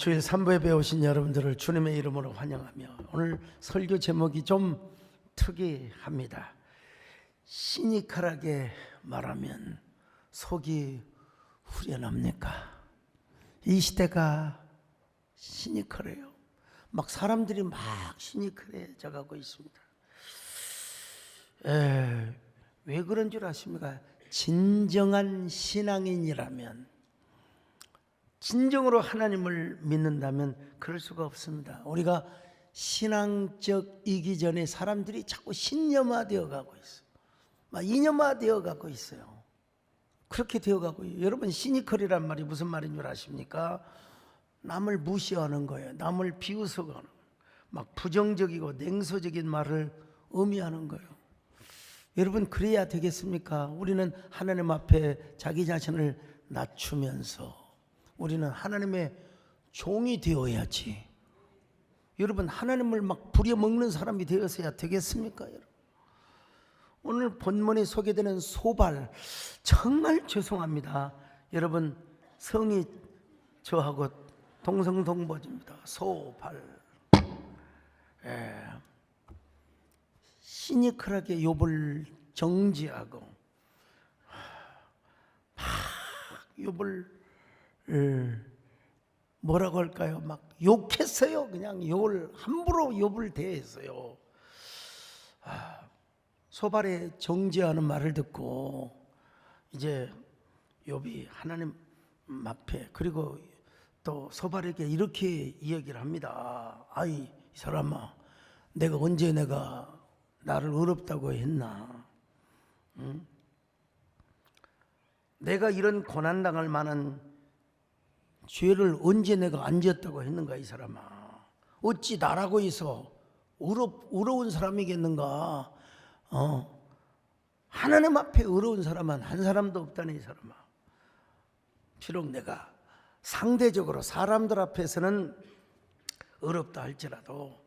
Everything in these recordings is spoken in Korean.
주일 3부에 배우신 여러분들을 주님의 이름으로 환영하며 오늘 설교 제목이 좀 특이합니다. 시니컬하게 말하면 속이 후련합니까? 이 시대가 시니컬해요. 막 사람들이 막 시니컬해져 가고 있습니다. 왜 그런 줄 아십니까? 진정한 신앙인이라면, 진정으로 하나님을 믿는다면 그럴 수가 없습니다. 우리가 신앙적이기 전에 사람들이 자꾸 신념화되어 가고 있어요. 막 이념화되어 가고 있어요. 그렇게 되어 가고 있어요. 여러분, 시니컬이란 말이 무슨 말인 줄 아십니까? 남을 무시하는 거예요. 남을 비웃어가는, 막 부정적이고 냉소적인 말을 의미하는 거예요. 여러분, 그래야 되겠습니까? 우리는 하나님 앞에 자기 자신을 낮추면서 우리는 하나님의 종이 되어야지. 여러분, 하나님을 막 부려먹는 사람이 되어서야 되겠습니까? 여러분, 오늘 본문에 소개되는 소발, 정말 죄송합니다. 여러분, 성이 저하고 동성동보입니다. 소발. 시니컬하게 욥을 정지하고 막 욥을 뭐라고 할까요? 막 욕했어요. 그냥 욥을 함부로 욥을 대했어요. 소발의 정지하는 말을 듣고 이제 욥이 하나님 앞에, 그리고 또 소발에게 이렇게 이야기를 합니다. 아이, 이 사람아, 내가 언제 내가 나를 어렵다고 했나? 응? 내가 이런 고난당할 만한 죄를 언제 내가 안 지었다고 했는가? 이 사람아, 어찌 나라고 해서 어려운 사람이겠는가? 하나님 앞에 어려운 사람은 한 사람도 없다네. 이 사람아, 비록 내가 상대적으로 사람들 앞에서는 어렵다 할지라도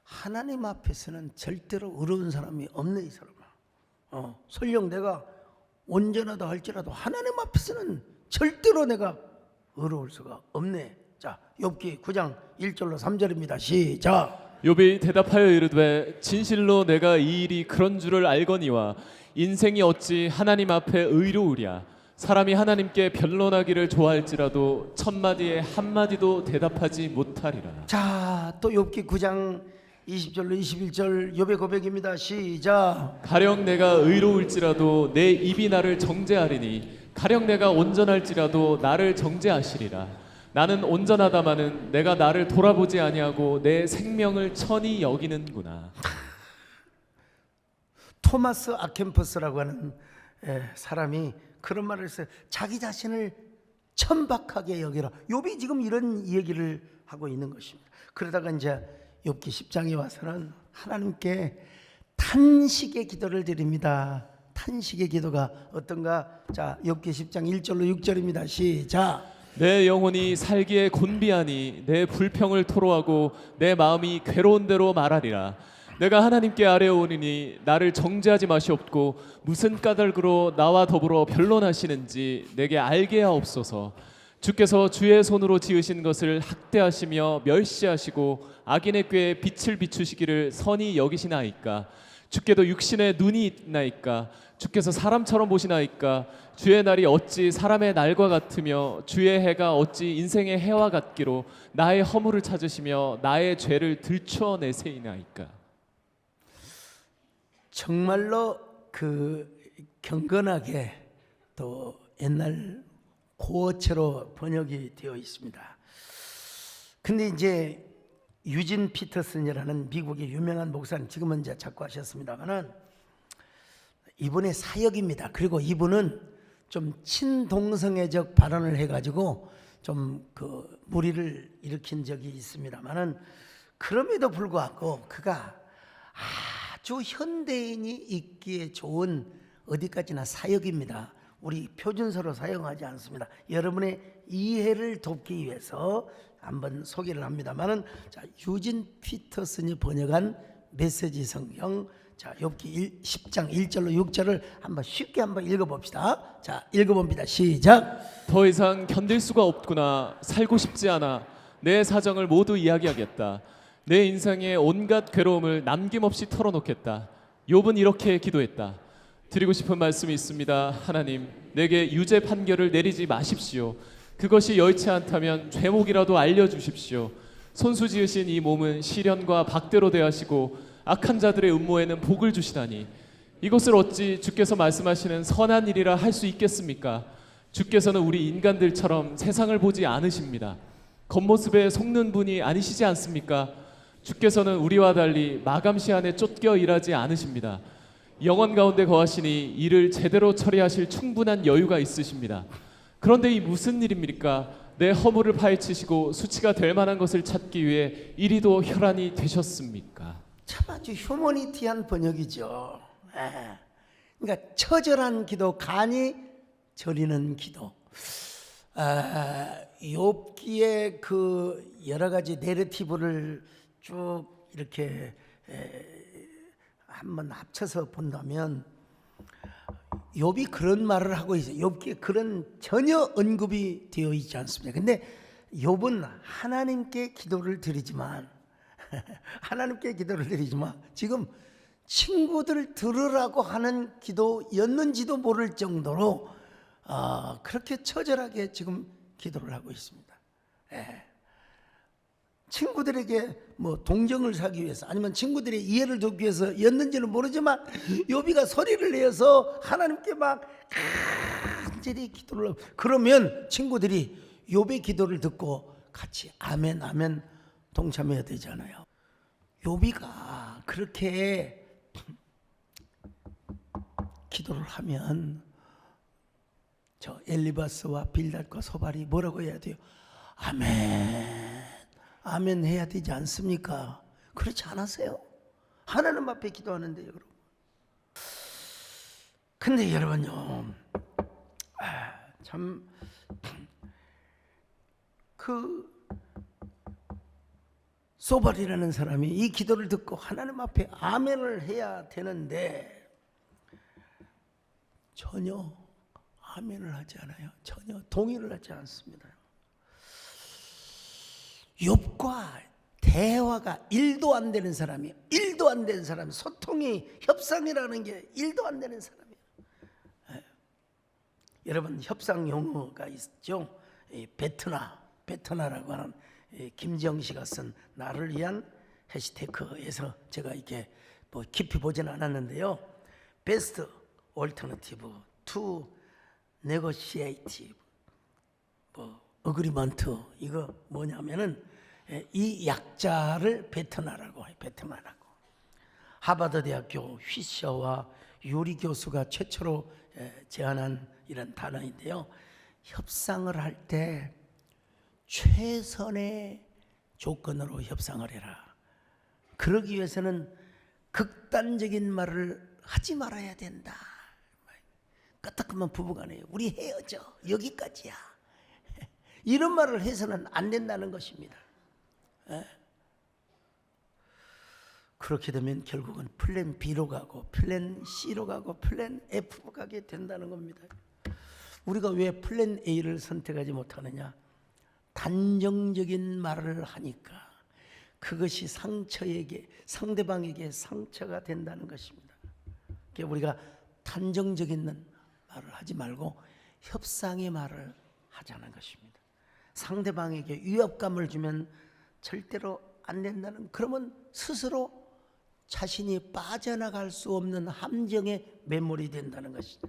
하나님 앞에서는 절대로 어려운 사람이 없네. 이 사람아, 설령 내가 온전하다 할지라도 하나님 앞에서는 절대로 내가 어려울 수가 없네. 자, 욥기 9장 1절로 3절입니다. 시작. 욥이 대답하여 이르되 진실로 내가 이 일이 그런 줄을 알거니와 인생이 어찌 하나님 앞에 의로우랴. 사람이 하나님께 변론하기를 좋아할지라도 천마디에 한마디도 대답하지 못하리라. 자, 또 욥기 9장 20절로 21절 욥의 고백입니다. 시작. 가령 내가 의로울지라도 내 입이 나를 정죄하리니 가령 내가 온전할지라도 나를 정죄하시리라. 나는 온전하다마는 내가 나를 돌아보지 아니하고 내 생명을 천히 여기는구나. 토마스 아켄퍼스라고 하는 사람이 그런 말을 했어요. 자기 자신을 천박하게 여기라. 욥이 지금 이런 얘기를 하고 있는 것입니다. 그러다가 이제 욥기 10장에 와서는 하나님께 탄식의 기도를 드립니다. 탄식의 기도가 어떤가? 자, 욥기 10장 1절로 6절입니다. 시작. 내 영혼이 살기에 곤비하니 내 불평을 토로하고 내 마음이 괴로운 대로 말하리라. 내가 하나님께 아뢰오니 나를 정죄하지 마시옵고 무슨 까닭으로 나와 더불어 변론하시는지 내게 알게 하옵소서. 주께서 주의 손으로 지으신 것을 학대하시며 멸시하시고 악인의 꾀에 빛을 비추시기를 선히 여기시나이까. 주께도 육신에 눈이 있나이까. 주께서 사람처럼 보시나이까. 주의 날이 어찌 사람의 날과 같으며 주의 해가 어찌 인생의 해와 같기로 나의 허물을 찾으시며 나의 죄를 들추어내세이나이까. 정말로 그 경건하게 또 옛날 고어체로 번역이 되어 있습니다. 근데 이제 유진 피터슨이라는 미국의 유명한 목사님, 지금은 이제 작고하셨습니다만은 이분의 사역입니다. 그리고 이분은 좀 친동성애적 발언을 해가지고 좀 그 무리를 일으킨 적이 있습니다만은 그럼에도 불구하고 그가 아주 현대인이 읽기에 좋은 어디까지나 사역입니다. 우리 표준서로 사용하지 않습니다. 여러분의 이해를 돕기 위해서 한번 소개를 합니다만은, 자, 유진 피터슨이 번역한 메시지 성경, 자, 욥기 10장 1절로 6절을 한번 쉽게 한번 읽어봅시다. 자, 읽어봅니다. 시작. 더 이상 견딜 수가 없구나. 살고 싶지 않아. 내 사정을 모두 이야기하겠다. 내 인생의 온갖 괴로움을 남김없이 털어놓겠다. 욥은 이렇게 기도했다. 드리고 싶은 말씀이 있습니다. 하나님, 내게 유죄 판결을 내리지 마십시오. 그것이 여의치 않다면 죄목이라도 알려주십시오. 손수 지으신 이 몸은 시련과 박대로 대하시고 악한 자들의 음모에는 복을 주시다니 이것을 어찌 주께서 말씀하시는 선한 일이라 할 수 있겠습니까? 주께서는 우리 인간들처럼 세상을 보지 않으십니다. 겉모습에 속는 분이 아니시지 않습니까? 주께서는 우리와 달리 마감 시한에 쫓겨 일하지 않으십니다. 영원 가운데 거하시니 일을 제대로 처리하실 충분한 여유가 있으십니다. 그런데 이 무슨 일입니까? 내 허물을 파헤치시고 수치가 될 만한 것을 찾기 위해 이리도 혈안이 되셨습니까? 참 아주 휴머니티한 번역이죠. 그러니까 처절한 기도, 간이 저리는 기도. 욥기의 그 여러 가지 내러티브를 쭉 이렇게 한번 합쳐서 본다면 욥이 그런 말을 하고 있어요. 욥기에 그런 전혀 언급이 되어 있지 않습니다. 근데 욥은 하나님께 기도를 드리지만 지금 친구들 들으라고 하는 기도였는지도 모를 정도로 그렇게 처절하게 지금 기도를 하고 있습니다. 친구들에게 뭐 동정을 사기 위해서 아니면 친구들의 이해를 돕기 위해서였는지는 모르지만 욥이가 소리를 내어서 하나님께 막 간절히 기도를 하고, 그러면 친구들이 욥의 기도를 듣고 같이 아멘 아멘 동참해야 되잖아요. 욥이가 그렇게 기도를 하면 저 엘리바스와 빌닷과 소발이 뭐라고 해야 돼요? 아멘 아멘 해야 되지 않습니까? 그렇지 않았어요? 하나님 앞에 기도하는데요, 여러분. 근데 여러분요, 참 그 소발이라는 사람이 이 기도를 듣고 하나님 앞에 아멘을 해야 되는데 전혀 아멘을 하지 않아요. 전혀 동의를 하지 않습니다. 욥과 대화가 1도 안 되는 사람이에요. 1도 안 되는 사람, 소통이 협상이라는 게 1도 안 되는 사람이에요. 여러분 협상 용어가 있죠. 베트나라고 하는 김정식가 쓴 나를 위한 해시태그에서 제가 이렇게 뭐 깊이 보진 않았는데요. Best alternative to negotiate agreement, 이거 뭐냐면은 이 약자를 베트나라고 해요. 베트나라고. 하버드 대학교 휘셔와 유리 교수가 최초로 제안한 이런 단어인데요. 협상을 할 때 최선의 조건으로 협상을 해라. 그러기 위해서는 극단적인 말을 하지 말아야 된다. 까딱하면 부부간에 우리 헤어져, 여기까지야, 이런 말을 해서는 안 된다는 것입니다. 그렇게 되면 결국은 플랜 B로 가고 플랜 C로 가고 플랜 F로 가게 된다는 겁니다. 우리가 왜 플랜 A를 선택하지 못하느냐? 단정적인 말을 하니까 그것이 상대방에게 상처가 된다는 것입니다. 그러니까 우리가 단정적인 말을 하지 말고 협상의 말을 하자는 것입니다. 상대방에게 위협감을 주면 절대로 안 된다는, 그러면 스스로 자신이 빠져나갈 수 없는 함정에 매몰이 된다는 것이죠.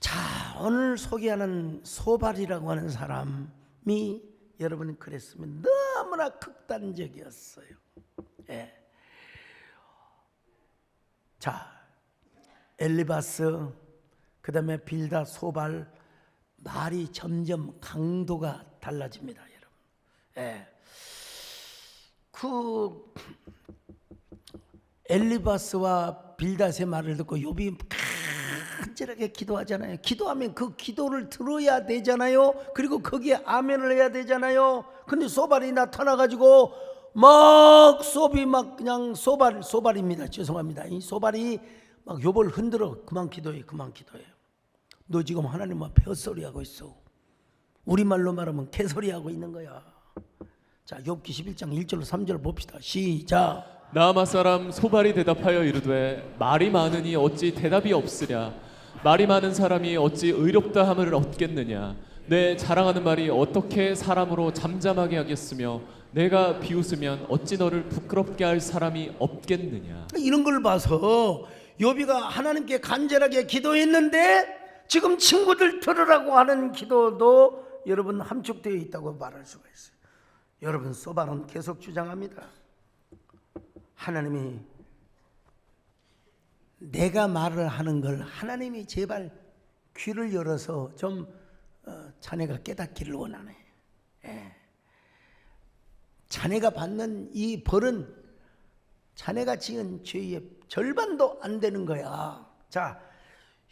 자, 오늘 소개하는 소발이라고 하는 사람이 여러분이 그랬으면 너무나 극단적이었어요. 자, 엘리바스, 그 다음에 빌닷, 소발, 말이 점점 강도가 달라집니다, 여러분. 그 엘리바스와 빌닷의 말을 듣고 욥이 간절하게 기도하잖아요. 기도하면 그 기도를 들어야 되잖아요. 그리고 거기에 아멘을 해야 되잖아요. 근데 소발이 나타나가지고 막 욥이 막 그냥 소발입니다. 죄송합니다. 이 소발이 막 욥을 흔들어. 그만 기도해, 그만 기도해. 너 지금 하나님 앞에 헛소리하고 있어. 우리말로 말하면 개소리하고 있는 거야. 자, 욥기 11장 1절로 3절 봅시다. 시작. 나아마 사람 소발이 대답하여 이르되 말이 많으니 어찌 대답이 없으랴. 말이 많은 사람이 어찌 의롭다 함을 얻겠느냐. 내 자랑하는 말이 어떻게 사람으로 잠잠하게 하겠으며 내가 비웃으면 어찌 너를 부끄럽게 할 사람이 없겠느냐. 이런 걸 봐서 욥이가 하나님께 간절하게 기도했는데 지금 친구들 들으라고 하는 기도도 여러분 함축되어 있다고 말할 수가 있어요. 여러분, 소발은 계속 주장합니다. 하나님이 내가 말을 하는 걸 하나님이 제발 귀를 열어서 좀 자네가 깨닫기를 원하네. 자네가 받는 이 벌은 자네가 지은 죄의 절반도 안 되는 거야. 자,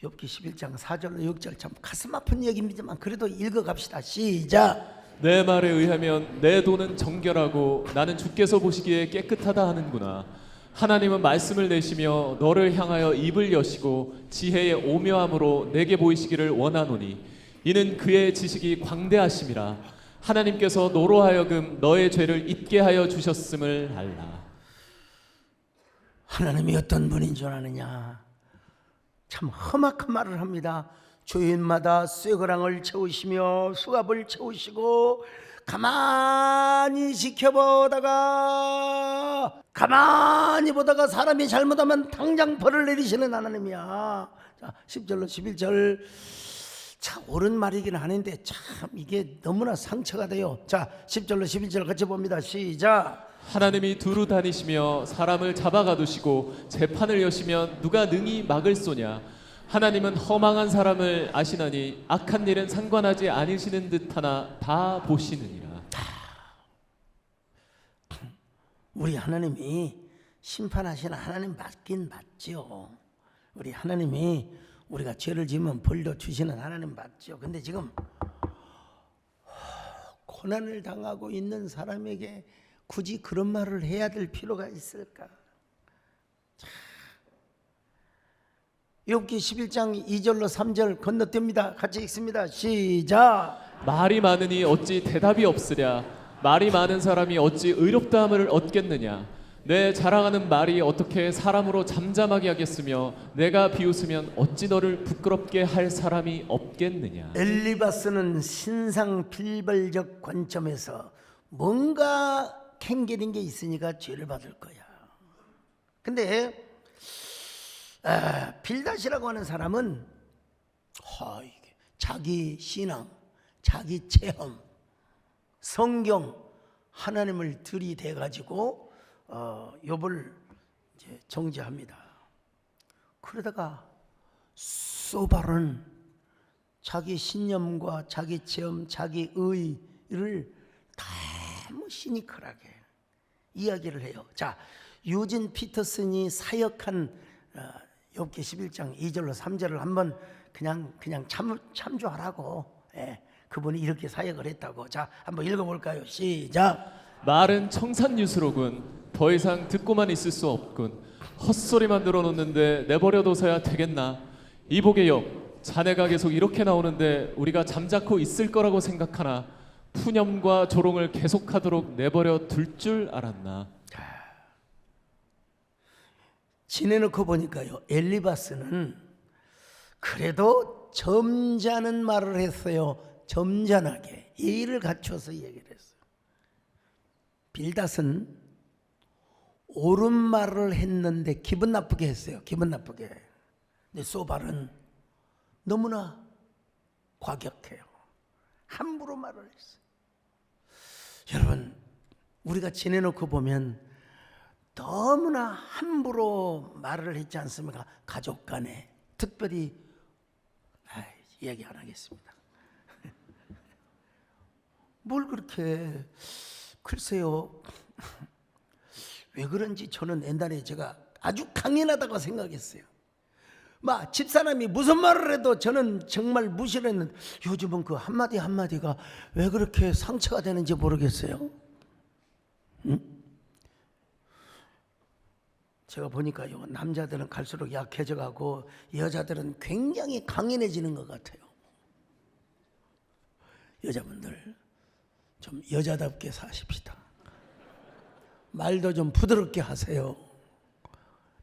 욥기 11장 4절로 6절 참 가슴 아픈 얘기입니다만 그래도 읽어갑시다. 시작. 내 말에 의하면 내 돈은 정결하고 나는 주께서 보시기에 깨끗하다 하는구나. 하나님은 말씀을 내시며 너를 향하여 입을 여시고 지혜의 오묘함으로 내게 보이시기를 원하노니 이는 그의 지식이 광대하심이라. 하나님께서 너로 하여금 너의 죄를 잊게 하여 주셨음을 알라. 하나님이 어떤 분인 줄 아느냐. 참 험악한 말을 합니다. 주인마다 쇠고랑을 채우시며 수갑을 채우시고 가만히 지켜보다가 사람이 잘못하면 당장 벌을 내리시는 하나님이야. 자, 10절로 11절 참 옳은 말이긴 하는데 참 이게 너무나 상처가 돼요. 자, 10절로 11절 같이 봅니다. 시작. 하나님이 두루 다니시며 사람을 잡아가두시고 재판을 여시면 누가 능히 막을 소냐. 하나님은 허망한 사람을 아시나니 악한 일은 상관하지 않으시는 듯하나 다 보시느니라. 우리 하나님이 심판하시는 하나님 맞긴 맞죠. 우리 하나님이 우리가 죄를 지으면 벌도 주시는 하나님 맞죠. 근데 지금 고난을 당하고 있는 사람에게 굳이 그런 말을 해야 될 필요가 있을까? 욥기 11장 2절로 3절 건너뜁니다. 같이 읽습니다. 시작. 말이 많으니 어찌 대답이 없으랴. 말이 많은 사람이 어찌 의롭다함을 얻겠느냐. 내 자랑하는 말이 어떻게 사람으로 잠잠하게 하겠으며 내가 비웃으면 어찌 너를 부끄럽게 할 사람이 없겠느냐. 엘리바스는 신상 필벌적 관점에서 뭔가 캥기는 게 있으니까 죄를 받을 거야. 근데 빌닷이라고 하는 사람은 이게 자기 신앙, 자기 체험, 성경, 하나님을 들이대 가지고 욥을 이제 정죄합니다. 그러다가 소발은 자기 신념과 자기 체험, 자기 의를 너무 시니컬하게 이야기를 해요. 자, 유진 피터슨이 사역한 욥기 11장 2절로 3절을 한번 그냥 참조하라고. 그분이 이렇게 사역을 했다고. 자, 한번 읽어볼까요? 시작. 말은 청산유수로군. 더 이상 듣고만 있을 수 없군. 헛소리만 늘어놓는데 내버려둬서야 되겠나. 이복의 역, 자네가 계속 이렇게 나오는데 우리가 잠자코 있을 거라고 생각하나. 푸념과 조롱을 계속하도록 내버려 둘 줄 알았나. 지내놓고 보니까요, 엘리바스는 그래도 점잖은 말을 했어요. 점잖하게 예의를 갖춰서 얘기를 했어요. 빌닷은 옳은 말을 했는데 기분 나쁘게 했어요. 기분 나쁘게. 근데 소발은 너무나 과격해요. 함부로 말을 했어요. 여러분, 우리가 지내놓고 보면 너무나 함부로 말을 했지 않습니까? 가족 간에. 특별히 이야기 안 하겠습니다. 뭘 그렇게, 글쎄요, 왜 그런지 저는 옛날에 제가 아주 강인하다고 생각했어요. 막 집사람이 무슨 말을 해도 저는 정말 무시를 했는데 요즘은 그 한마디 한마디가 왜 그렇게 상처가 되는지 모르겠어요. 제가 보니까요, 남자들은 갈수록 약해져 가고 여자들은 굉장히 강인해지는 것 같아요. 여자분들 좀 여자답게 사십시다. 말도 좀 부드럽게 하세요.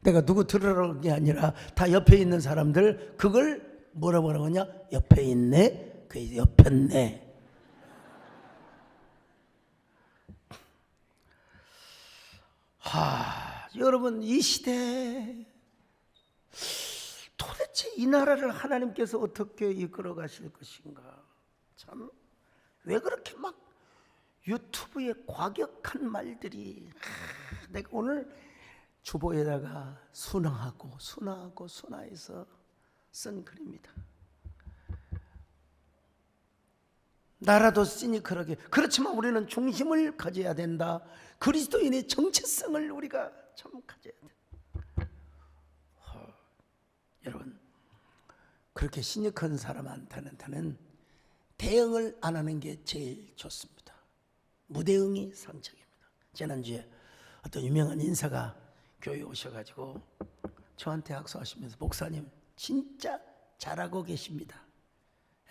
내가 누구 들으라는 게 아니라 다 옆에 있는 사람들 그걸 뭐라고 하냐? 옆에 있네. 그 옆였네. 여러분 이 시대 도대체 이 나라를 하나님께서 어떻게 이끌어 가실 것인가? 참 왜 그렇게 막 유튜브에 과격한 말들이 내가 오늘 주보에다가 순화해서 쓴 글입니다. 나라도 시니컬하게 그렇지만 우리는 중심을 가져야 된다. 그리스도인의 정체성을 우리가 참 가져야 된다. 여러분 그렇게 시니컬한 사람한테는 대응을 안 하는 게 제일 좋습니다. 무대응이 상책입니다. 지난주에 어떤 유명한 인사가 교회에 오셔가지고 저한테 악수하시면서 목사님 진짜 잘하고 계십니다.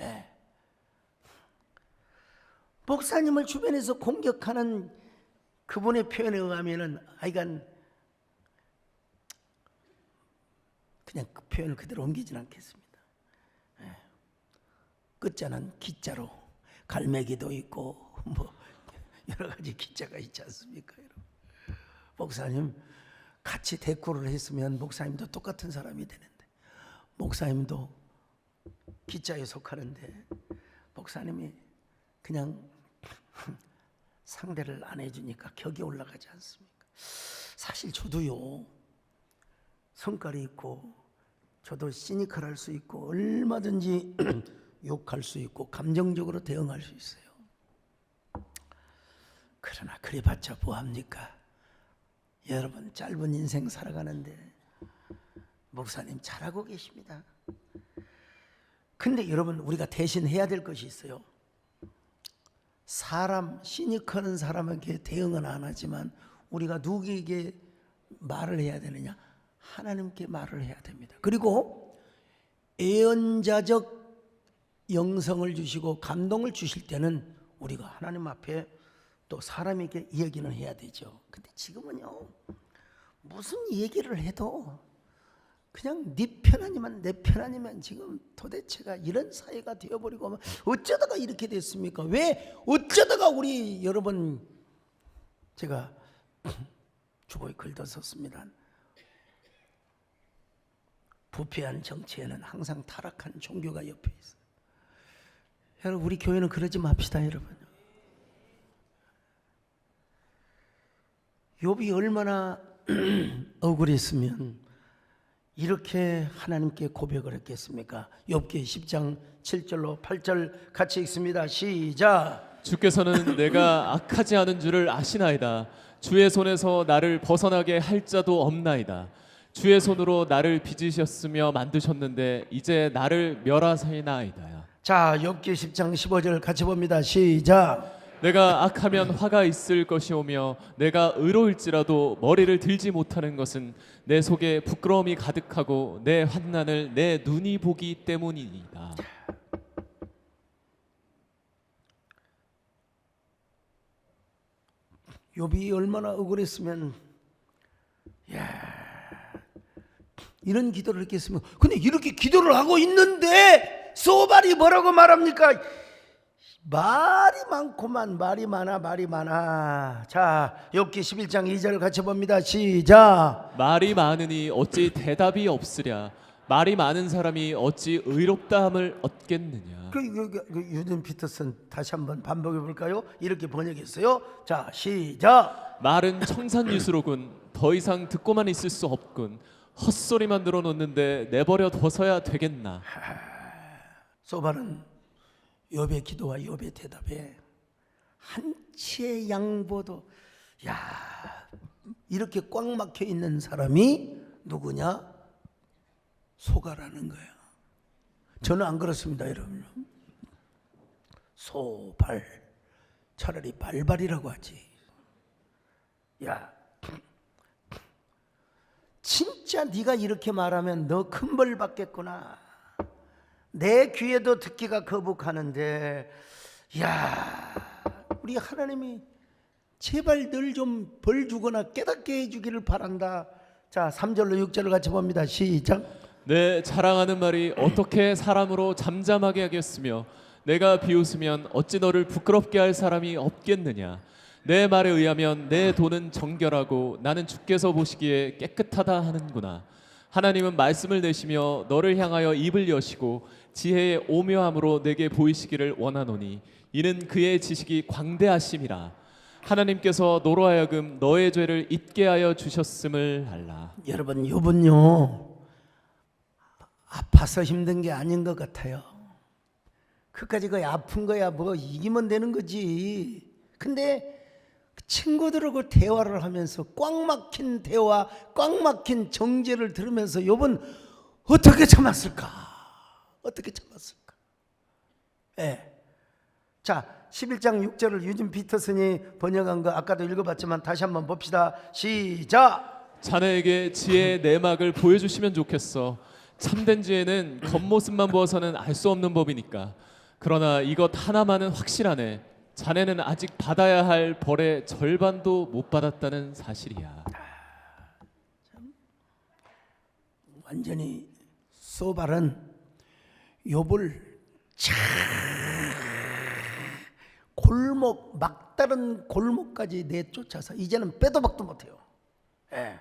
예. 목사님을 주변에서 공격하는 그분의 표현에 의하면은 하여간 그냥 그 표현을 그대로 옮기진 않겠습니다. 예. 끝자는 기자로 갈매기도 있고 뭐 여러 가지 기자가 있지 않습니까, 여러분? 목사님 같이 대꾸를 했으면 목사님도 똑같은 사람이 되는데 목사님도 기자에 속하는데 목사님이 그냥 상대를 안 해주니까 격이 올라가지 않습니까? 사실 저도요 성깔이 있고 저도 시니컬할 수 있고 얼마든지 욕할 수 있고 감정적으로 대응할 수 있어요. 그러나 그래봤자 뭐합니까? 여러분 짧은 인생 살아가는데 목사님 잘하고 계십니다. 근데 여러분 우리가 대신 해야 될 것이 있어요. 사람 시니컬한 사람에게 대응은 안 하지만 우리가 누구에게 말을 해야 되느냐? 하나님께 말을 해야 됩니다. 그리고 예언자적 영성을 주시고 감동을 주실 때는 우리가 하나님 앞에 또 사람에게 이야기는 해야 되죠. 근데 지금은요 무슨 얘기를 해도 그냥 네 편 아니면 내 편 아니면 지금 도대체가 이런 사회가 되어버리고 어쩌다가 이렇게 됐습니까? 왜 어쩌다가 우리 여러분 제가 주보에 글도 썼습니다. 부패한 정치에는 항상 타락한 종교가 옆에 있어요. 여러분 우리 교회는 그러지 맙시다 여러분. 욥이 얼마나 억울했으면 이렇게 하나님께 고백을 했겠습니까? 욥기 10장 7절로 8절 같이 읽습니다. 시작. 주께서는 내가 악하지 않은 줄을 아시나이다. 주의 손에서 나를 벗어나게 할 자도 없나이다. 주의 손으로 나를 빚으셨으며 만드셨는데 이제 나를 멸하사이나이다. 자, 욥기 10장 15절 같이 봅니다. 시작. 내가 악하면 화가 있을 것이오며 내가 의로울지라도 머리를 들지 못하는 것은 내 속에 부끄러움이 가득하고 내 환난을 내 눈이 보기 때문이니이다. 욥이 얼마나 억울했으면 이런 기도를 했겠으면 근데 이렇게 기도를 하고 있는데 소발이 뭐라고 말합니까? 말이 많구만. 말이 많아. 자, 욥기 11장 2절 같이 봅니다. 시작. 말이 많으니 어찌 대답이 없으랴. 말이 많은 사람이 어찌 의롭다함을 얻겠느냐. 유든 피터슨 다시 한번 반복해 볼까요? 이렇게 번역했어요. 자, 시작. 말은 청산유수로군. 더 이상 듣고만 있을 수 없군. 헛소리만 들어놓는데 내버려 둬서야 되겠나. 소발은 욥의 기도와 욥의 대답에 한치의 양보도 이렇게 꽉 막혀 있는 사람이 누구냐? 소가라는 거야. 저는 안 그렇습니다, 여러분. 소발 차라리 발발이라고 하지. 진짜 네가 이렇게 말하면 너 큰 벌 받겠구나. 내 귀에도 듣기가 거북하는데 우리 하나님이 제발 늘 좀 벌 주거나 깨닫게 해주기를 바란다. 자, 3절로 6절을 같이 봅니다. 시작. 내 자랑하는 말이 어떻게 사람으로 잠잠하게 하겠으며 내가 비웃으면 어찌 너를 부끄럽게 할 사람이 없겠느냐. 내 말에 의하면 내 돈은 정결하고 나는 주께서 보시기에 깨끗하다 하는구나. 하나님은 말씀을 내시며 너를 향하여 입을 여시고 지혜의 오묘함으로 내게 보이시기를 원하노니 이는 그의 지식이 광대하심이라. 하나님께서 너로 하여금 너의 죄를 잊게 하여 주셨음을 알라. 여러분, 욥은요 아파서 힘든 게 아닌 것 같아요. 그까지 거의 아픈 거야 뭐 이기면 되는 거지. 근데 친구들하고 대화를 하면서 꽉 막힌 대화, 꽉 막힌 정죄를 들으면서 욥은 어떻게 참았을까? 어떻게 참았을까? 예. 자, 11장 6절을 유진 피터슨이 번역한 거 아까도 읽어봤지만 다시 한번 봅시다. 시작. 자네에게 지혜의 내막을 보여주시면 좋겠어. 참된 지혜는 겉모습만 보아서는 알 수 없는 법이니까. 그러나 이것 하나만은 확실하네. 자네는 아직 받아야 할 벌의 절반도 못 받았다는 사실이야. 완전히 소발은 욥을 골목 막다른 골목까지 내쫓아서 이제는 빼도 박도 못해요. 예.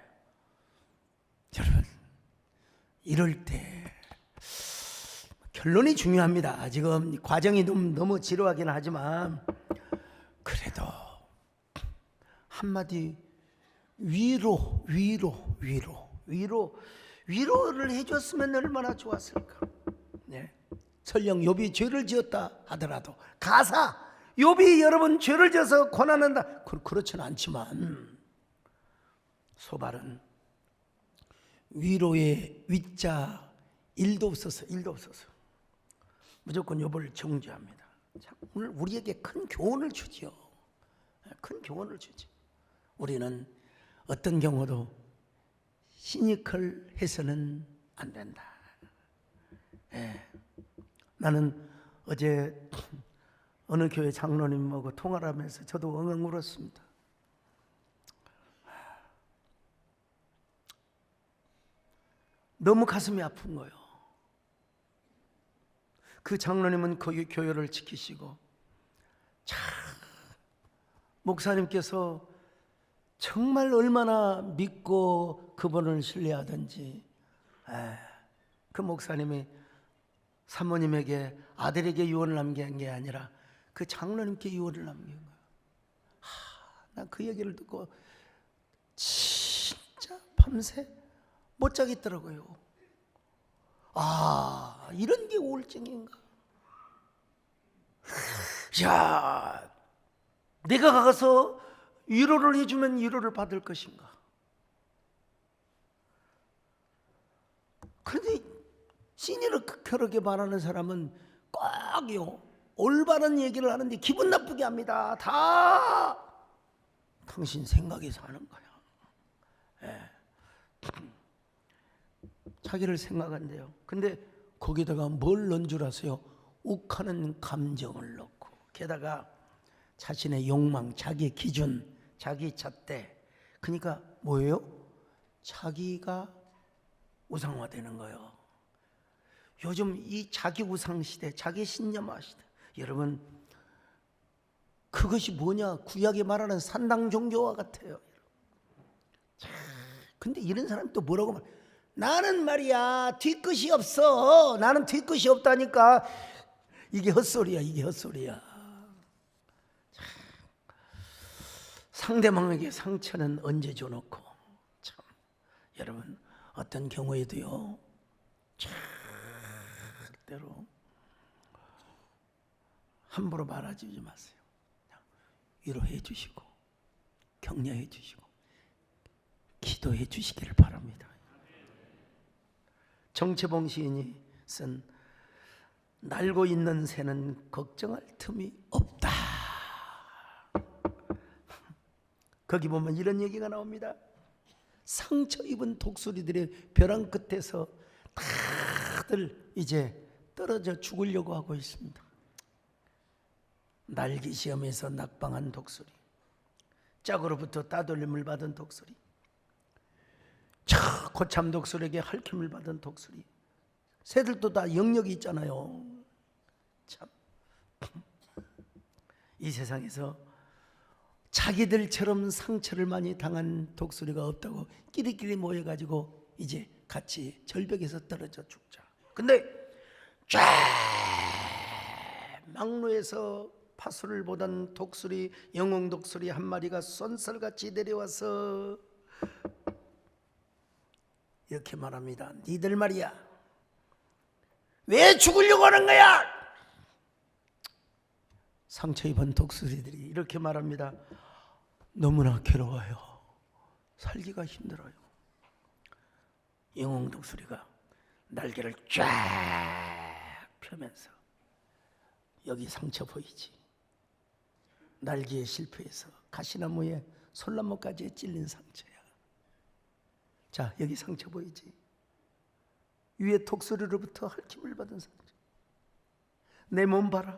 여러분, 이럴 때 결론이 중요합니다. 지금 과정이 너무 지루하긴 하지만 그래도 한마디 위로를 해줬으면 얼마나 좋았을까. 네. 설령 욥이 죄를 지었다 하더라도 가사 욥이 여러분 죄를 지어서 고난한다 그렇지는 않지만 소발은 위로의 위자 일도 없어서 무조건 욥을 정죄합니다. 자, 오늘 우리에게 큰 교훈을 주지요. 큰 교훈을 주지. 우리는 어떤 경우도 시니컬해서는 안 된다. 예. 나는 어제 어느 교회 장로님하고 통화를 하면서 저도 엉엉 울었습니다. 너무 가슴이 아픈 거예요. 그 장로님은 그 교회를 지키시고 참 목사님께서 정말 얼마나 믿고 그분을 신뢰하든지 그 목사님이 사모님에게 아들에게 유언을 남긴 게 아니라 그 장로님께 유언을 남긴 거예요. 난 그 얘기를 듣고 진짜 밤새 못 자겠더라고요. 이런 게 우울증인가? 야, 내가 가서 위로를 해주면 위로를 받을 것인가? 그런데 시니컬하게 말하는 사람은 꼭요 올바른 얘기를 하는데 기분 나쁘게 합니다. 다 당신 생각에서 하는 거야. 자기를 생각한대요. 근데 거기다가 뭘 넣은 줄 아세요? 욱하는 감정을 넣고 게다가 자신의 욕망, 자기 기준, 자기 잣대. 그러니까 뭐예요? 자기가 우상화되는 거예요. 요즘 이 자기 우상 시대, 자기 신념화 시대. 여러분 그것이 뭐냐? 구약에 말하는 산당 종교와 같아요. 근데 이런 사람이 또 뭐라고 말? 나는 말이야 뒤끝이 없어. 나는 뒤끝이 없다니까. 이게 헛소리야. 이게 헛소리야. 상대방에게 상처는 언제 줘놓고 참 여러분 어떤 경우에도요 절대로 함부로 말하지 마세요. 위로해 주시고 격려해 주시고 기도해 주시기를 바랍니다. 정채봉 시인이 쓴 날고 있는 새는 걱정할 틈이 없다. 거기 보면 이런 얘기가 나옵니다. 상처 입은 독수리들의 벼랑 끝에서 다들 이제 떨어져 죽으려고 하고 있습니다. 날기 시험에서 낙방한 독수리, 짝으로부터 따돌림을 받은 독수리, 고참 독수리에게 핥힘을 받은 독수리. 새들도 다 영역이 있잖아요. 참, 이 세상에서 자기들처럼 상처를 많이 당한 독수리가 없다고 끼리끼리 모여가지고 이제 같이 절벽에서 떨어져 죽자. 근데 쫙 막루에서 파수를 보던 독수리, 영웅 독수리 한 마리가 쏜살같이 내려와서 이렇게 말합니다. 니들 말이야, 왜 죽으려고 하는 거야? 상처 입은 독수리들이 이렇게 말합니다. 너무나 괴로워요. 살기가 힘들어요. 영웅 독수리가 날개를 쫙 펴면서, 여기 상처 보이지? 날개에 실패해서 가시나무에 솔나무까지 찔린 상처야. 자, 여기 상처 보이지? 위에 독수리로부터 핥힘을 받은 상처. 내 몸 봐라.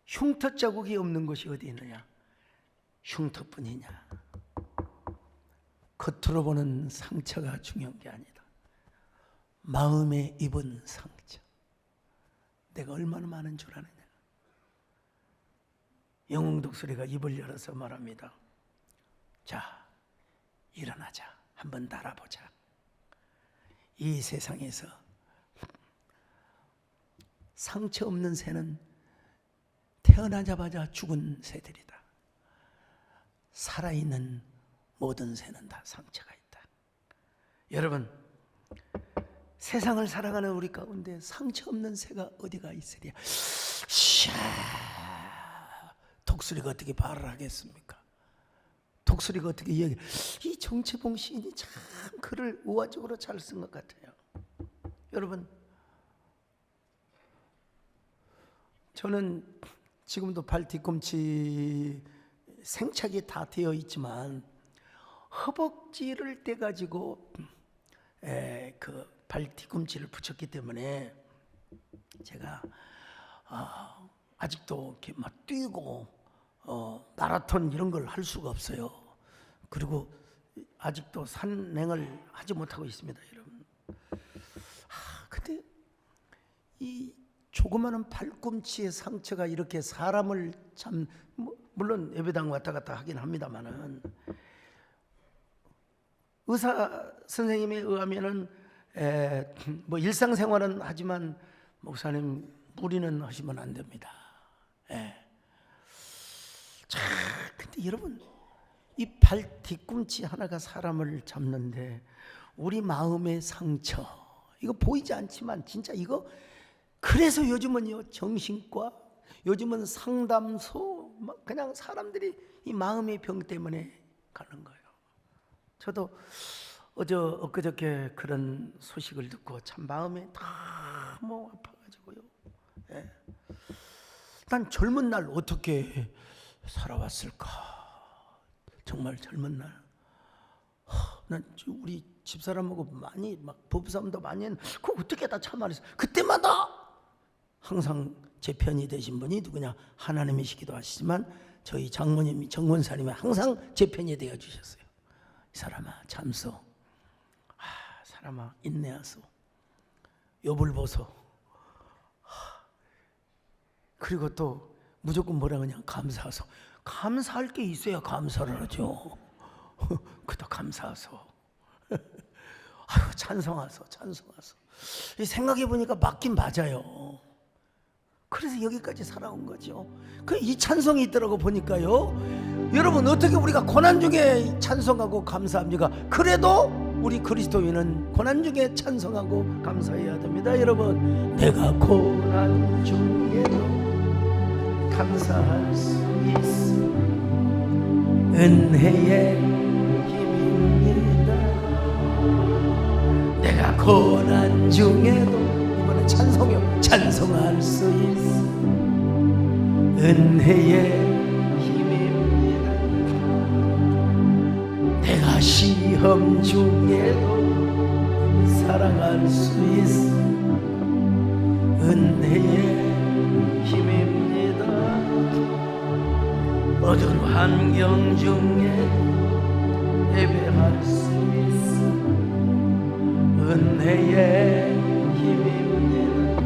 흉터 자국이 없는 곳이 어디 있느냐? 흉터뿐이냐? 겉으로 보는 상처가 중요한 게 아니다. 마음에 입은 상처, 내가 얼마나 많은 줄 아느냐? 영웅 독수리가 입을 열어서 말합니다. 자, 일어나자. 한번 달아보자. 이 세상에서 상처 없는 새는 태어나자마자 죽은 새들이다. 살아있는 모든 새는 다 상처가 있다. 여러분, 세상을 살아가는 우리 가운데 상처 없는 새가 어디가 있으랴? 독수리가 어떻게 말을 하겠습니까? 독수리가 어떻게 이야기? 이 정채봉 시인이 참 글을 우화적으로 잘 쓴 것 같아요. 여러분, 저는 지금도 발 뒤꿈치 생착이 다 되어 있지만 허벅지를 떼가지고 그 발 뒤꿈치를 붙였기 때문에 제가 아직도 이렇게 막 뛰고 마라톤 이런 걸 할 수가 없어요. 그리고 아직도 산행을 하지 못하고 있습니다, 여러분. 근데 이 조그마한 발꿈치의 상처가 이렇게 사람을 참, 물론 예배당 왔다 갔다 하긴 합니다만은, 의사 선생님에 의하면은 뭐 일상생활은 하지만 목사님 무리는 하시면 안 됩니다. 자, 근데 여러분, 이 발 뒤꿈치 하나가 사람을 잡는데 우리 마음의 상처, 이거 보이지 않지만 진짜 이거, 그래서 요즘은요 정신과, 요즘은 상담소, 막 그냥 사람들이 이 마음의 병 때문에 가는 거예요. 저도 엊그저께 그런 소식을 듣고 참 마음에 너무 아파가지고요. 난 젊은 날 어떻게 살아왔을까? 정말 젊은 날, 난 우리 집사람하고 많이 막 부부싸움도 많이 했는데 그거 어떻게 다 참아냈어? 그때마다 항상 제 편이 되신 분이 누구냐? 하나님이시기도 하시지만 저희 장모님이, 정원사님이 항상 제 편이 되어 주셨어요. 이 사람아 참소, 사람아 인내하소, 욥을 보소. 그리고 또 무조건 뭐라 그냥 감사하소. 감사할 게 있어야 감사를 하죠. 그도 감사하소. 아유, 찬송하소, 찬송하소. 생각해 보니까 맞긴 맞아요. 그래서 여기까지 살아온 거죠. 이 찬송이 있더라고 보니까요. 여러분, 어떻게 우리가 고난 중에 찬송하고 감사합니까? 그래도 우리 그리스도인은 고난 중에 찬송하고 감사해야 됩니다. 여러분, 내가 고난 중에도 감사할 수 있어. 은혜의 힘입니다. 내가 고난 중에도, 이번에 찬송이요, 찬송할 수 있어. 은혜의 힘입니다. 내가 시험 중에도 사랑할 수 있어. 은혜의 힘입니다. 어두운 환경 중에 예배할 수 있어 은혜의 힘입니다.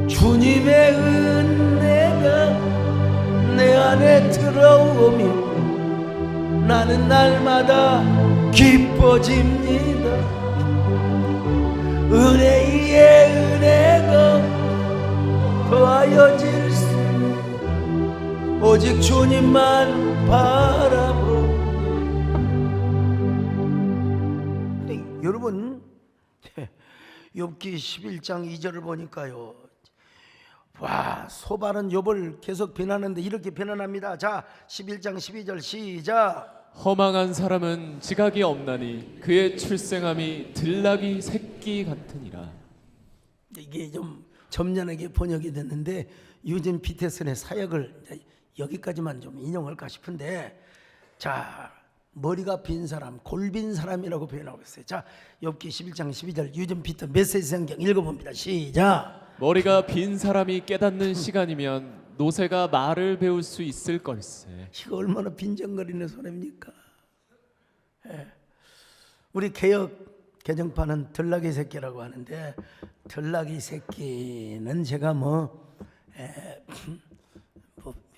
주님의 은혜가 내 안에 들어오면 나는 날마다 기뻐집니다. 은혜 위에 은혜가 더하여질 수 오직 주님만 바라보니. 여러분 욥기 11장 2절을 보니까요, 와, 소발은 욥을 계속 비난하는데 이렇게 비난합니다. 자, 11장 12절 시작. 허망한 사람은 지각이 없나니 그의 출생함이 들나귀 새끼 같으니라. 이게 좀 점잖게 번역이 됐는데 유진 피테슨의 사역을 여기까지만 좀 인용할까 싶은데, 자, 머리가 빈 사람, 골빈 사람이라고 표현하고 있어요. 자, 욥기 11장 12절 유진 피터 메시지 성경 읽어봅니다. 시작. 머리가 빈 사람이 깨닫는 시간이면 노새가 말을 배울 수 있을 걸세. 이거 얼마나 빈정거리는 소리입니까? 예. 우리 개혁 개정판은 들나귀 새끼라고 하는데, 들나귀 새끼는 제가 뭐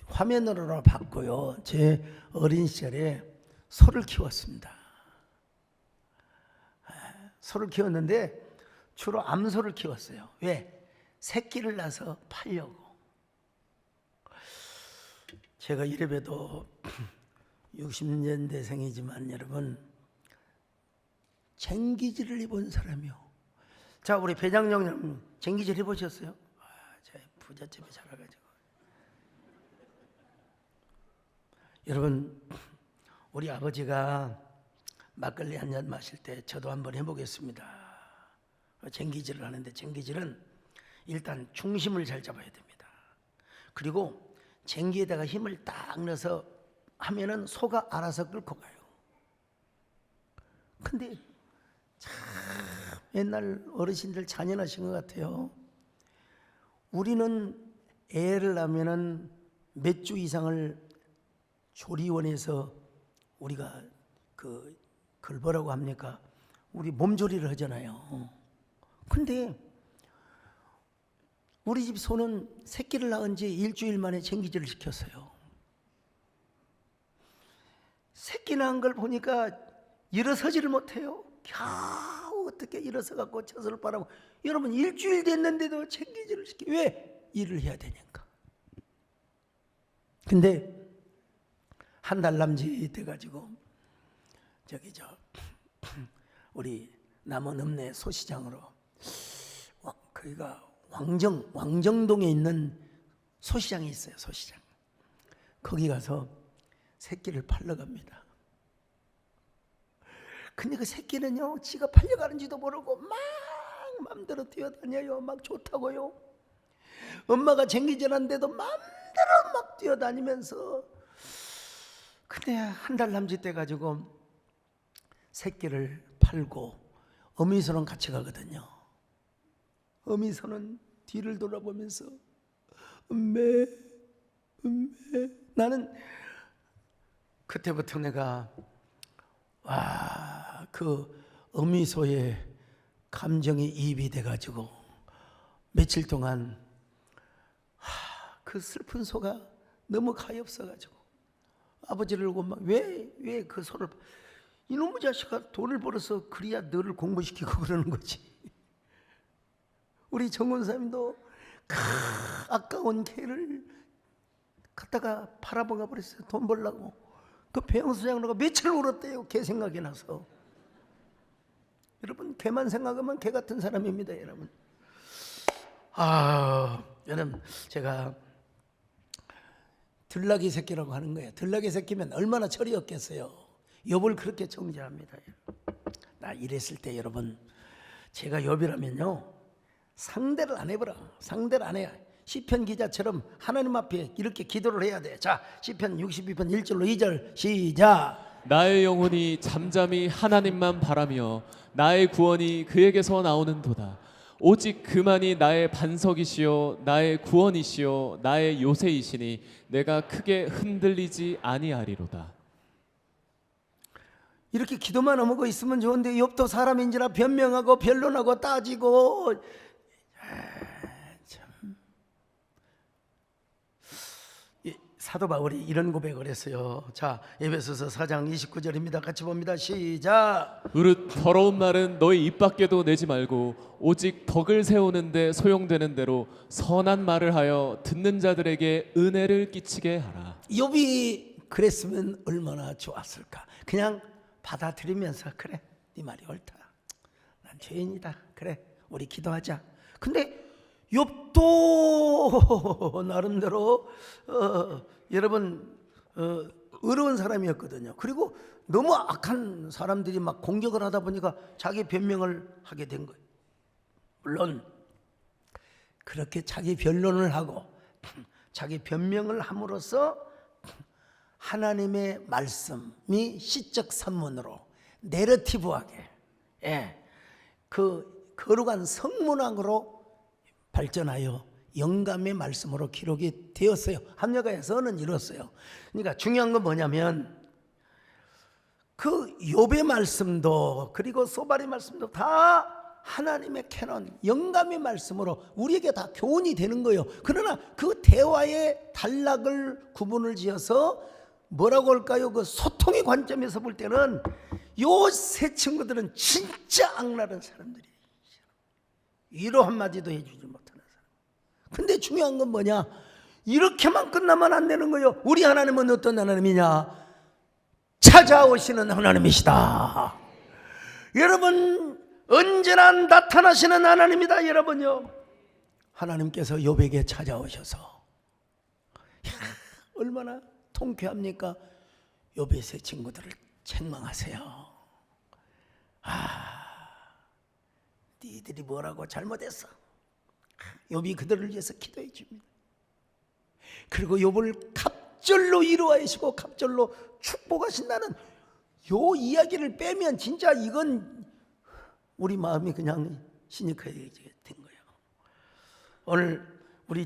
화면으로 봤고요. 제 어린 시절에 소를 키웠습니다. 소를 키웠는데 주로 암소를 키웠어요. 왜? 새끼를 낳아서 팔려고. 제가 이래봬도 60년대생이지만 여러분, 쟁기질을 입은 사람이요. 자, 우리 배장령 쟁기질 해보셨어요? 제가 부잣집에 자라가지고. 여러분, 우리 아버지가 막걸리 한 잔 마실 때 저도 한번 해보겠습니다. 쟁기질을 하는데, 쟁기질은 일단 중심을 잘 잡아야 됩니다. 그리고 쟁기에다가 힘을 딱 넣어서 하면은 소가 알아서 끌고 가요. 근데 참 옛날 어르신들 잔인하신 것 같아요. 우리는 애를 낳으면은 몇 주 이상을 조리원에서 우리가 그걸 뭐라고 합니까? 우리 몸조리를 하잖아요. 근데 우리 집 소는 새끼를 낳은 지 일주일 만에 쟁기질을 시켰어요. 새끼 낳은 걸 보니까 일어서지를 못해요. 겨우 어떻게 일어서 갖고 젖을 빨아고. 여러분, 일주일 됐는데도 쟁기질을 시켜. 왜? 일을 해야 되니까. 근데 한 달 남짓 돼가지고 우리 남원 읍내 소시장으로, 거기가 왕정동에 있는 소시장이 있어요. 소시장. 거기 가서 새끼를 팔러 갑니다. 근데 그 새끼는요, 지가 팔려가는지도 모르고 막 맘대로 뛰어다녀요. 막 좋다고요. 엄마가 쟁기질한데도 맘대로 막 뛰어다니면서. 근데 한 달 남짓 돼가지고 새끼를 팔고 어미소는 같이 가거든요. 어미소는 뒤를 돌아보면서 음메. 나는 그때부터 내가 그 어미소의 감정이 이입이 돼가지고 며칠 동안 그 슬픈 소가 너무 가엾어가지고 아버지를 보고 막 왜 그 소를, 이놈의 자식아, 돈을 벌어서 그래야 너를 공부시키고 그러는 거지. 우리 정원사님도 아까운 개를 갖다가 팔아먹어 버렸어요. 돈 벌라고. 그 배영수장으로 며칠 울었대요. 개 생각이 나서. 여러분, 개만 생각하면 개 같은 사람입니다. 여러분. 여러분, 제가 들나귀 새끼라고 하는 거예요. 들나귀 새끼면 얼마나 철이 없겠어요. 욥을 그렇게 정죄합니다. 나 이랬을 때 여러분, 제가 욥이라면요, 상대를 안 해보라. 상대를 안 해야. 시편 기자처럼 하나님 앞에 이렇게 기도를 해야 돼. 자, 시편 62편 1절로 2절 시작. 나의 영혼이 잠잠히 하나님만 바라며 나의 구원이 그에게서 나오는도다. 오직 그만이 나의 반석이시요 나의 구원이시요 나의 요새이시니 내가 크게 흔들리지 아니하리로다. 이렇게 기도만 하고 있으면 좋은데 욥도 사람인지라 변명하고 변론하고 따지고 사도 바울이 이런 고백을 했어요. 자, 에베소서 4장 29절입니다. 같이 봅니다. 시작. 으릇 더러운 말은 너희 입 밖에도 내지 말고 오직 덕을 세우는데 소용되는 대로 선한 말을 하여 듣는 자들에게 은혜를 끼치게 하라. 욥이 그랬으면 얼마나 좋았을까. 그냥 받아들이면서 그래, 네 말이 옳다. 난 죄인이다. 그래, 우리 기도하자. 근데 욥도 나름대로 여러분 어려운 사람이었거든요. 그리고 너무 악한 사람들이 막 공격을 하다 보니까 자기 변명을 하게 된 거예요. 물론 그렇게 자기 변론을 하고 자기 변명을 함으로써 하나님의 말씀이 시적 산문으로 내러티브하게 그 거룩한 성문학으로 발전하여 영감의 말씀으로 기록이 되었어요. 합력가에서는 이뤘어요. 그러니까 중요한 건 뭐냐면 그 욥의 말씀도 그리고 소발의 말씀도 다 하나님의 캐논, 영감의 말씀으로 우리에게 다 교훈이 되는 거예요. 그러나 그 대화의 단락을 구분을 지어서 뭐라고 할까요? 그 소통의 관점에서 볼 때는 요 세 친구들은 진짜 악랄한 사람들이에요. 위로 한마디도 해주지 못하는 사람. 근데 중요한 건 뭐냐? 이렇게만 끝나면 안 되는 거예요. 우리 하나님은 어떤 하나님이냐? 찾아오시는 하나님이시다. 여러분 언제나 나타나시는 하나님이다. 여러분요, 하나님께서 욥에게 찾아오셔서 얼마나 통쾌합니까? 욥의 세 친구들을 책망하세요. 니들이 뭐라고 잘못했어. 욥이 그들을 위해서 기도해 줍니다. 그리고 욥을 갑절로 이루어하시고 갑절로 축복하신다는 요 이야기를 빼면 진짜 이건 우리 마음이 그냥 시니카게 된 거예요. 오늘 우리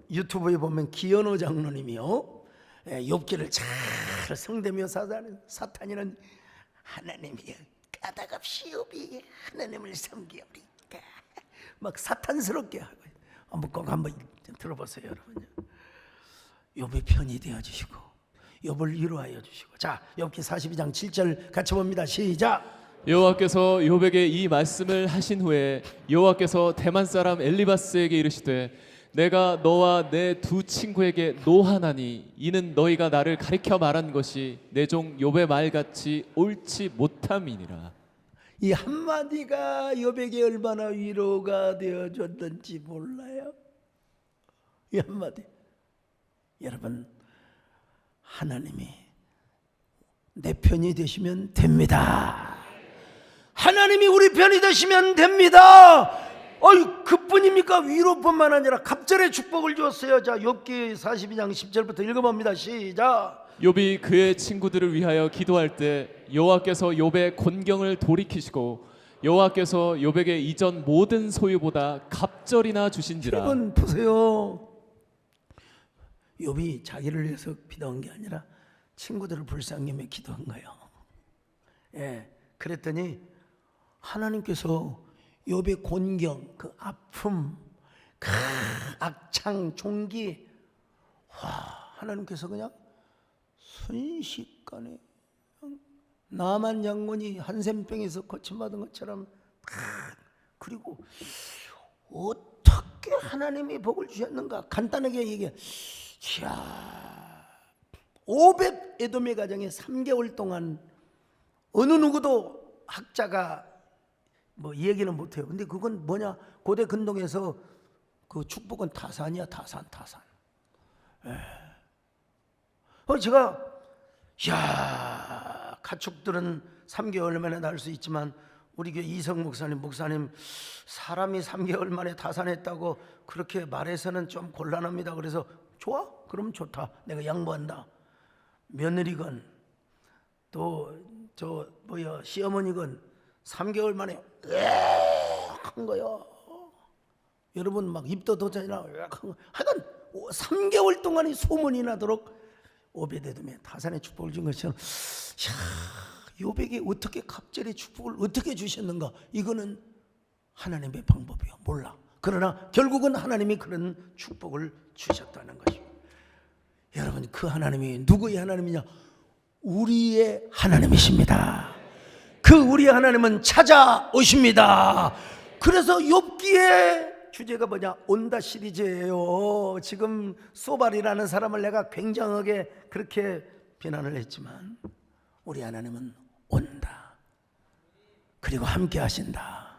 유튜브에 보면 기현호 장로님이요, 욥기를 잘 성대며 사탄이는 하나님이여 까닭없이 욥이 하나님을 섬기오리까 막 사탄스럽게 하고. 한번 들어보세요, 여러분. 욥의 편이 되어 주시고 욥을 위로하여 주시고. 자, 욥기 42장 7절 같이 봅니다. 시작. 여호와께서 욥에게 이 말씀을 하신 후에 여호와께서 대만 사람 엘리바스에게 이르시되 내가 너와 내 두 친구에게 노하나니 이는 너희가 나를 가리켜 말한 것이 내 종 욥의 말같이 옳지 못함이니라. 이 한마디가 욥에게 얼마나 위로가 되어줬던지 몰라요. 이 한마디. 여러분, 하나님이 내 편이 되시면 됩니다. 하나님이 우리 편이 되시면 됩니다. 그뿐입니까? 위로뿐만 아니라 갑절의 축복을 주었어요. 자, 욥기 42장 10절부터 읽어봅니다. 시작. 욥이 그의 친구들을 위하여 기도할 때 여호와께서 욥의 곤경을 돌이키시고 여호와께서 욥에게 이전 모든 소유보다 갑절이나 주신지라. 여러분 보세요. 욥이 자기를 위해서 기도한 게 아니라 친구들을 불쌍히 여겨 기도한 거예요. 그랬더니 하나님께서 욥의 곤경, 그 아픔, 그 악창, 종기, 하나님께서 그냥 순식간에 나만 장군이 한센병에서 고침받은 것처럼 그리고 어떻게 하나님이 복을 주셨는가 간단하게 얘기해. 오벳 에돔의 가정에 3개월 동안 어느 누구도 학자가 뭐 얘기는 못해요. 근데 그건 뭐냐? 고대 근동에서 그 축복은 타산이야. 타산. 제가 가축들은 3개월 만에 날 수 있지만 우리 교회 이성 목사님 사람이 3개월 만에 타산했다고 그렇게 말해서는 좀 곤란합니다. 그래서 좋아? 그럼 좋다. 내가 양보한다. 며느리건 또 시어머니건 3개월 만에 한 거요. 여러분 막 입도 도전이나 하여간 3개월 동안의 소문이 나도록 오베데돔의 타산의 축복을 준 것처럼, 요백이 어떻게 갑절의 축복을 어떻게 주셨는가? 이거는 하나님의 방법이요, 몰라. 그러나 결국은 하나님이 그런 축복을 주셨다는 것입니다. 여러분, 그 하나님이 누구의 하나님이냐? 우리의 하나님이십니다. 그 우리의 하나님은 찾아오십니다. 그래서 욥기의 주제가 뭐냐? 온다 시리즈예요. 지금 소발이라는 사람을 내가 굉장하게 그렇게 비난을 했지만 우리 하나님은 온다. 그리고 함께 하신다.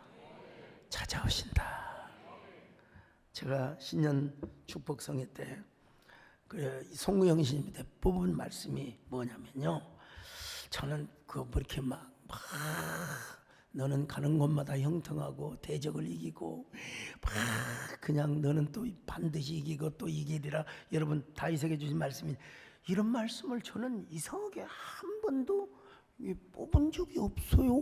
찾아오신다. 제가 신년 축복성회 때 송구영 스님이 뽑은 말씀이 뭐냐면요, 저는 뭐 이렇게 막 너는 가는 곳마다 형통하고 대적을 이기고 그냥 너는 또 반드시 이기고 또 이기리라. 여러분 다윗에게 주신 말씀이, 이런 말씀을 저는 이상하게 한 번도 뽑은 적이 없어요.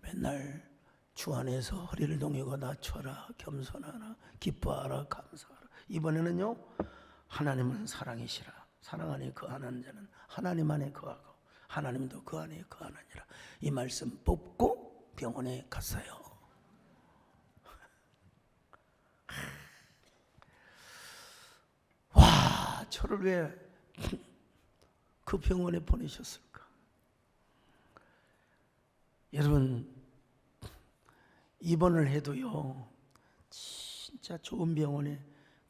맨날 주 안에서 허리를 동이고 낮춰라, 겸손하라, 기뻐하라, 감사하라. 이번에는요, 하나님은 사랑이시라. 사랑 안에 거하는 자는 하나님 안에 거하고 하나님도 그 안에 거하느니라. 이 말씀 뽑고 병원에 갔어요. 와, 저를 왜 그 병원에 보내셨을까? 여러분, 입원을 해도요, 진짜 좋은 병원에,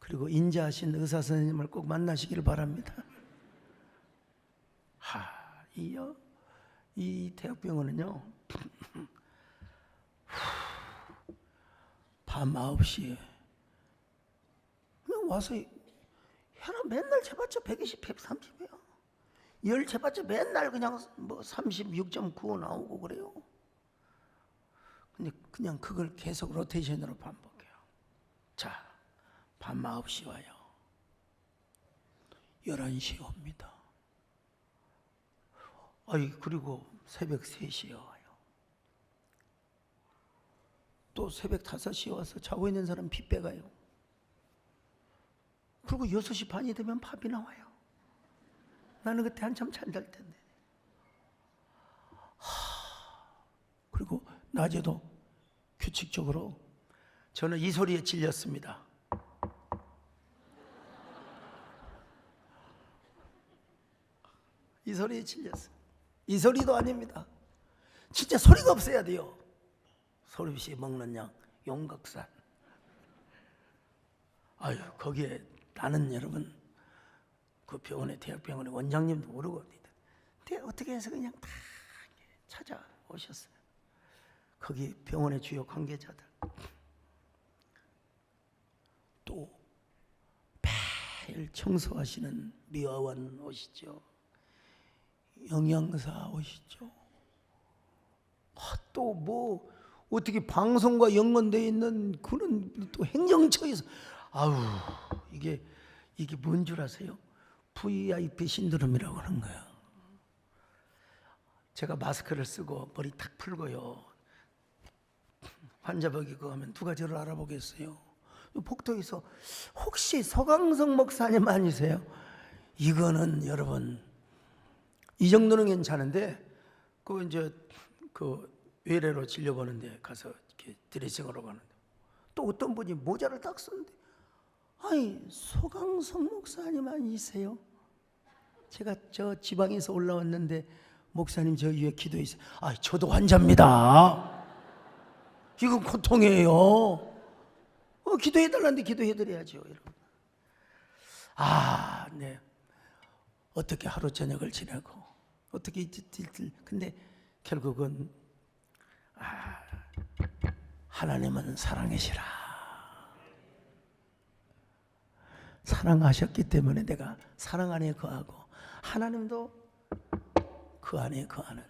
그리고 인자하신 의사 선생님을 꼭 만나시기를 바랍니다. 이 대학병원은요, 밤 9시에 그냥 와서 해라. 맨날 재봤자 120, 130이야. 열 재봤자 맨날 그냥 뭐 36.95 나오고 그래요. 근데 그냥 그걸 계속 로테이션으로 반복해요. 자, 밤 9시 와요. 11시에 옵니다. 그리고 새벽 3시에 와요. 또 새벽 5시에 와서 자고 있는 사람 피 빼가요. 그리고 6시 반이 되면 밥이 나와요. 나는 그때 한참 잠잘 텐데. 그리고 낮에도 규칙적으로, 저는 이 소리에 질렸습니다. 이 소리에 질렸어요. 이 소리도 아닙니다. 진짜 소리가 없어야 돼요. 소리 없이 먹는 양 용각산. 거기에 나는, 여러분, 그 병원에, 대학병원에 원장님도 모르고, 근데 어떻게 해서 그냥 다 찾아오셨어요. 거기 병원의 주요 관계자들. 또 매일 청소하시는 미화원 오시죠. 영양사 오시죠. 또 뭐 어떻게 방송과 연관되어 있는 그런 또 행정처에서, 이게 뭔 줄 아세요? VIP 신드롬이라고 하는 거예요. 제가 마스크를 쓰고 머리 탁 풀고요, 환자복이 그거 하면 누가 저를 알아보겠어요? 복도에서 혹시 서강석 목사님 아니세요? 이거는 여러분, 이 정도는 괜찮은데, 이제 외래로 진료보는데 가서 이렇게 드레싱하러 가는데 또 어떤 분이 모자를 딱 썼는데, 서강석 목사님 아니세요? 제가 저 지방에서 올라왔는데 목사님 저 위에 기도했어요. 저도 환자입니다. 이건 고통이에요. 기도해달라는데 기도해드려야죠, 여러분. 네. 어떻게 하루 저녁을 지내고 어떻게 근데 결국은 하나님은 사랑이시라. 사랑하셨기 때문에 내가 사랑 안에 거하고 하나님도 그 안에 거하는.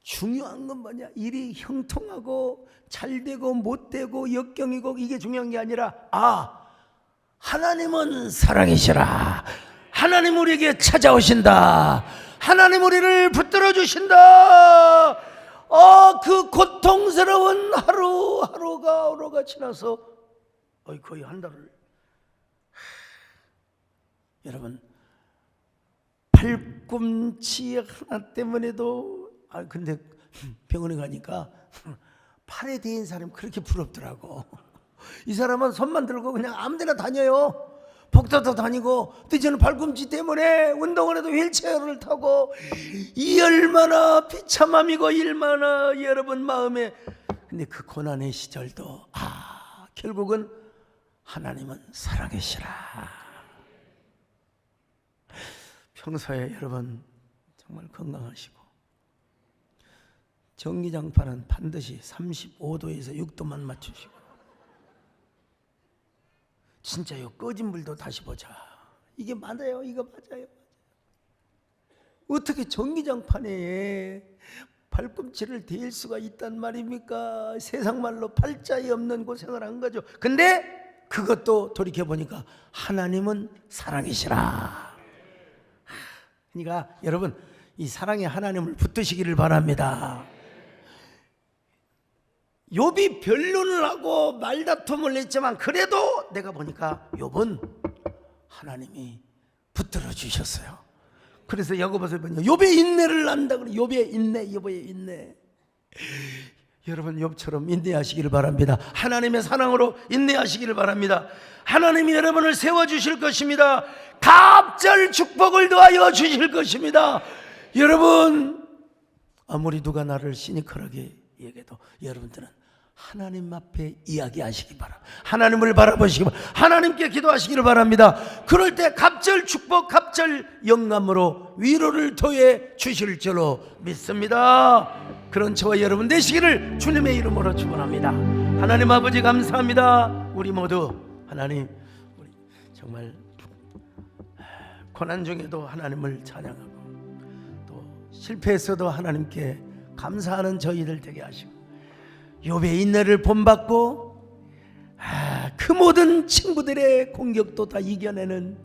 중요한 건 뭐냐? 일이 형통하고 잘되고 못되고 역경이고 이게 중요한 게 아니라, 하나님은 사랑이시라. 하나님 우리에게 찾아오신다. 하나님 우리를 붙들어 주신다. 그 고통스러운 하루하루가 지나서 거의 한 달을. 여러분, 팔꿈치 하나 때문에도 근데 병원에 가니까 팔에 대인 사람이 그렇게 부럽더라고. 이 사람은 손만 들고 그냥 아무데나 다녀요. 복도도 다니고. 근데 저는 팔꿈치 때문에 운동을 해도 휠체어를 타고, 이 얼마나 비참함이고 얼마나 여러분 마음에. 근데 그 고난의 시절도 결국은 하나님은 살아계시라. 평소에 여러분 정말 건강하시고, 전기장판은 반드시 35도에서 6도만 맞추시고, 진짜요, 꺼진 불도 다시 보자. 이게 맞아요, 이거 맞아요. 어떻게 전기장판에 발꿈치를 댈 수가 있단 말입니까? 세상 말로 팔자에 없는 고생을 한 거죠. 근데 그것도 돌이켜보니까 하나님은 사랑이시라. 그러니까 여러분, 이 사랑의 하나님을 붙드시기를 바랍니다. 욥이 변론을 하고 말다툼을 했지만 그래도 내가 보니까 욥은 하나님이 붙들어 주셨어요. 그래서 야고보서 보니까 욥의 인내를 난다 그래. 욥의 인내. 여러분, 욥처럼 인내하시기를 바랍니다. 하나님의 사랑으로 인내하시기를 바랍니다. 하나님이 여러분을 세워주실 것입니다. 갑절 축복을 더하여 주실 것입니다. 여러분, 아무리 누가 나를 시니컬하게 얘기해도 여러분들은 하나님 앞에 이야기하시기 바랍니다. 하나님을 바라보시기 바랍니다. 하나님께 기도하시기를 바랍니다. 그럴 때 갑절 축복, 갑절 영감으로 위로를 더해 주실 줄로 믿습니다. 그런 저와 여러분 되시기를 주님의 이름으로 축원합니다. 하나님 아버지 감사합니다. 우리 모두 하나님, 우리 정말 고난 중에도 하나님을 찬양하고 또 실패했어도 하나님께 감사하는 저희들 되게 하시고, 욥의 인내를 본받고 그 모든 친구들의 공격도 다 이겨내는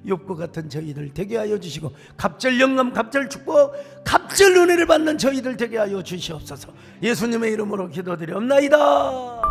욥과 같은 저희들 되게 하여 주시고, 갑절 영감, 갑절 축복, 갑절 은혜를 받는 저희들 되게 하여 주시옵소서. 예수님의 이름으로 기도드리옵나이다.